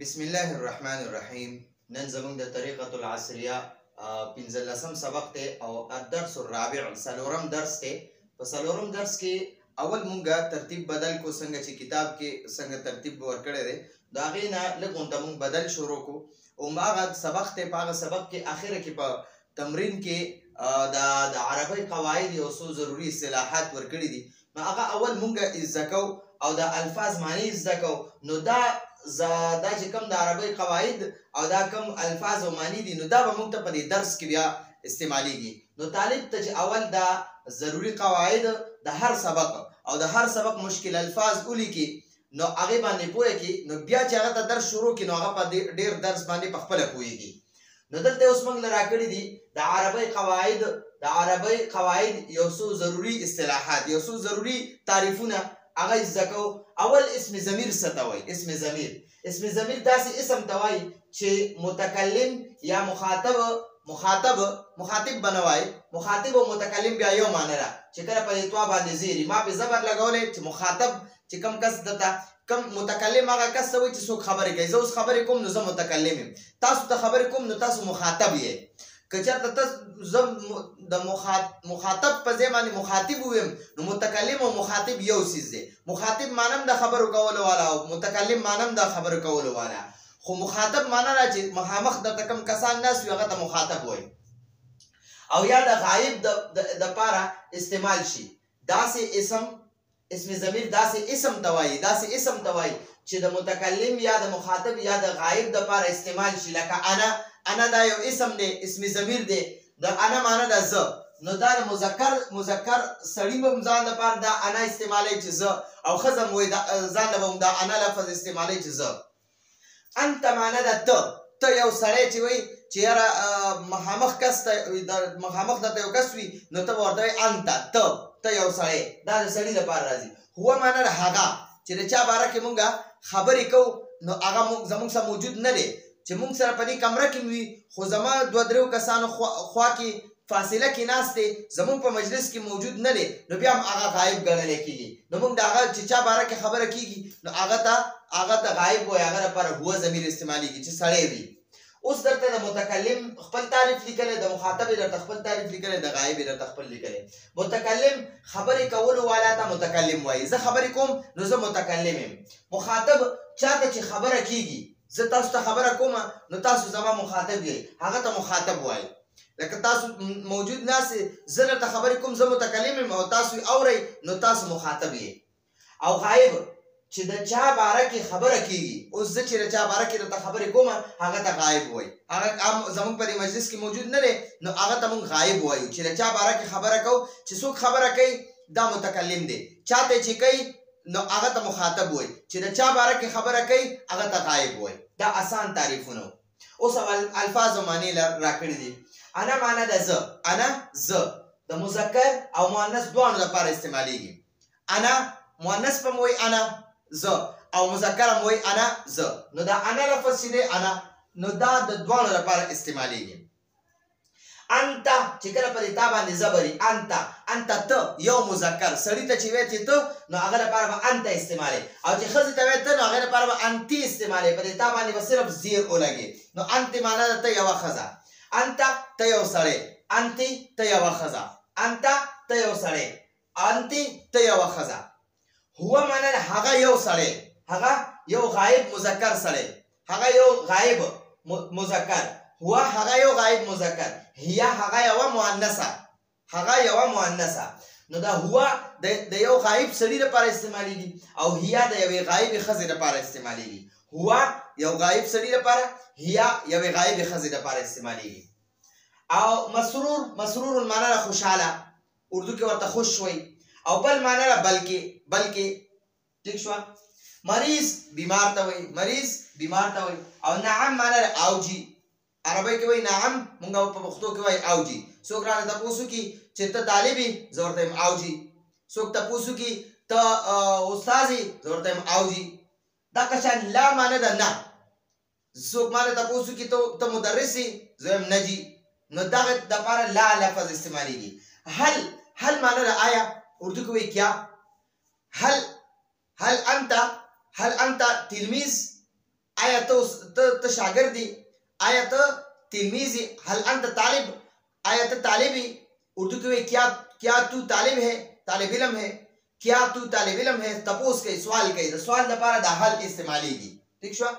بسم الله الرحمن الرحیم. نن زمونږ د طریقة العصریه پنځلسم سبق دی او الدرس الرابع څلورم درس دی. په څلورم درس کې اول مونږه ترتیب بدل کو، څنګه چې کتاب کې څنګه ترتیب ورکړی دی د هغې نه لږ غونډه مونږ بدل شروع کو. هماغه سبق دی، په هغه سبق کې اخره کې په تمرین کې د عربی قواعد یو څو ضروري اصطلاحات ورکړي دي، نو هغه اول مونږه زده کوو او د الفاظ معنی زده کوو. نو دا چې کوم د عربی قواعد او دا کوم الفاظ او معنی دي، نو دا به موږ ته په دې درس کې بیا استعمالیږي. نو طالب ته چې اول دا ضروري قواعد د هر سبق او د هر سبق مشکل الفاظ ولیکي، نو هغې باندې پوهېږي، نو بیا چې هغه ته درس شروع کړي نو هغه په ډېر درس باندې په خپله پوهېږي. نو دلته اوس موږ له راکړي دي د عربی قواعد یو څو ضروري اصطلاحات، یو څو ضروري تعریفونه هغه زده کوو. اول اسم ضمیر څه ته وایي؟ اسم ضمیر داسې اسم ته وایي چې متکلم یا مخاطب به نه وایي، مخاطب او متکلم بیا یو معنی ده چې کله په دې طوا باندې زیري ما په زبر لګولی چې مخاطب چې کوم کس دته کم متکلم هغه کس ته وایي چې څوک خبرې کوي. زه اوس خبرې کوم نو زه متکلم یم، تاسو ته خبرې کوم نو تاسو مخاطب یې. که چېرته زه د مخاطب په ځای باندې مخاطب ویم نو متکلم او مخاطب یو څیز دی. مخاطب مانم د خبرو کولو والا او متکلم مانم د خبرو کولو والا، خو مخاطب معنا دا چې مخامخ درته کوم کسان ناست وي هغه ته مخاطب وایي. او یا د غایب دپاره استعمال شي داسې اسم ضمیر داسې اسم ته وایي چې د متکلم یا د مخاطب یا د غایب دپاره استعمال شي. لکه انا دا یو اسم دی، اسم ضمیر دی، د انا معنی ده زه، نو دا د مذکر سړي به هم ځان لپاره دا انا استعمالی چې زه، او ښځه هم وایي ځان له به هم دا انا لفظ استعمالی چې زه. انت معنی ده ته یو سړی چې وایي چې یاره مخامخ درته یو کس وي نو ته به ورته وایي انت، ته یو سړی، دا د سړي لپاره راځي. هو معنی ده هغه چې د چا باره کې مونږ خبرې کوو نو هغه زموږ سره موجود نه دی، چې مونږ سره په دې کمره کې وي خو زما دوه دریو کسانو خوا کې فاصله کې ناست دی، زمونږ په مجلس کې موجود نه دی، نو بیا هم هغه غایب ګڼلی کېږي. نو مونږ د هغه چې چا باره کې خبره کېږي نو هغه ته غایب وایي، هغه لپاره هو ضمیر استعمالیږي چې سړی وي. اوس درته د متکلم خپل تعریف لیکلی، د مخاطب یې درته خپل تعریف لیکلی، د غایب یې درته خپل لیکلی. متکلم خبرې کولو والا ته متکلم وایي، زه خبرې کوم نو زه متکلم یم. مخاطب چاته چې خبره کېږي، زه تاسو ته خبره کوم نو تاسو زما مخاطب یې، هغه ته مخاطب وایي. لکه تاسو موجود ناست زه درته خبرې کوم زه متکلم یم او تاسو اورئ نو تاسو مخاطب یې. او غایب چې د چا باره کې خبره کېږي، اوس زه چې د چا باره کې درته خبرې کوم هغه ته غایب وایي، هغه زموږ په دې مجلس کې موجود نه دی نو هغه ته موږ غایب وایو. چې د چا باره کې خبره کوو، چې څوک خبره کوي دا متکلم دی، چاته چې کوي نو هغه ته مخاطب وایي، چې د چا باره کې خبره کوي هغه ته غایب وایي. دا آسان تعریفونه. اوس الفاظ او معنی راکړي دي. انا معنی ده زه د مذکر او مؤنث دواړو لپاره استعمالیږي. انا مؤنث په وایي انا زه، او مذکر هم وایي انا زه، نو دا انا لفظ چې دی انا، نو دا د دواړو لپاره استعمالیږي. انت چې کله په دې تا باندې زبري انت ته یو مذکر سړي ته چې وایي چې ته نو هغه لپاره به انت استعمالي، او چې ښځې ته وایي ته نو هغې لپاره به انتي استعمالي. په دې تا باندې به صرف زیر ولګي. نو انتي معنی ده ته یوه ښځه، انت ته یو سړی، انتي ته یوه ښځه، انت ته یو سړی، انتي ته یوه ښځه. هو معنی ده هغه یو سړی، هغه یو غایب مذکر سړی، هغه یو غایب مذکر، هو هغه یو غایب مذکر، هي هغه یوه مؤنثه. نو دا هو د یو غایب سړي لپاره استعمالیږي او هي د یوې غایبې ښځې لپاره استعمالیږي. هو یو غایب سړي لپاره، هي یوې غایبې ښځې لپاره استعمالیږي. او مسرور معنی ده خوشحاله، اردو کې ورته خوش وایي. او بل معنی ده بلکې ټیک شوه. مریض بیمار ته وایي. او نعم معنی ده اوجي، عربی کې وایي نعم، مونږ په پښتو کې وایي اوجي. څوک راته تپوس وکړي چې ته طالب یې زه ورته یم اوجي، څوک تپوس وکړي ته استاد یې زه ورته یم اوجي. دغه شان لا معنی ده نه، څوک ما ته تپوس وکړي ته مدرس یې زه یم نجي، نو دغه دپاره لا لفظ استعمالیږي. هل معنی ده آیا، اردو کې وایي کیا. هل انت تلمیذ، آیا ته شاگردی، آیا ته تلمیذی، هل انت طالب، آیا ته طالبی. اردو کې وایي کیا تو طالب ہے، طالب علم ہے. کیا تو طالب علم ہے، تپوس کوي، سوال کوي. د سوال لپاره د حل استعمالیږي. ٹھیک شو.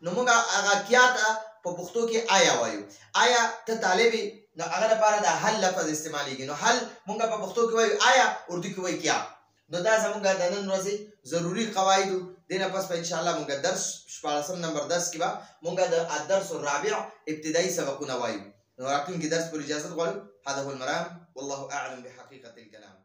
نو موږ هغه کیا ته په پښتو کې آیا وایو. آیا ته طالبی، نو هغه لپاره د حل لفظ استعمالیږي. نو حل موږ په پښتو کې وایو آیا، اردو کې وایي کیا. نو دا زموږ د نن ورځې ضروري قواعد دي. نه پس په ان شاء الله موږ درس 14 نمبر درس کې به موږ د الدرس الرابع ابتدایي سبقونه وایو. نو راتلونکي درس پر اجازه غواړو. هذا هو المرام والله اعلم بحقيقه الكلام.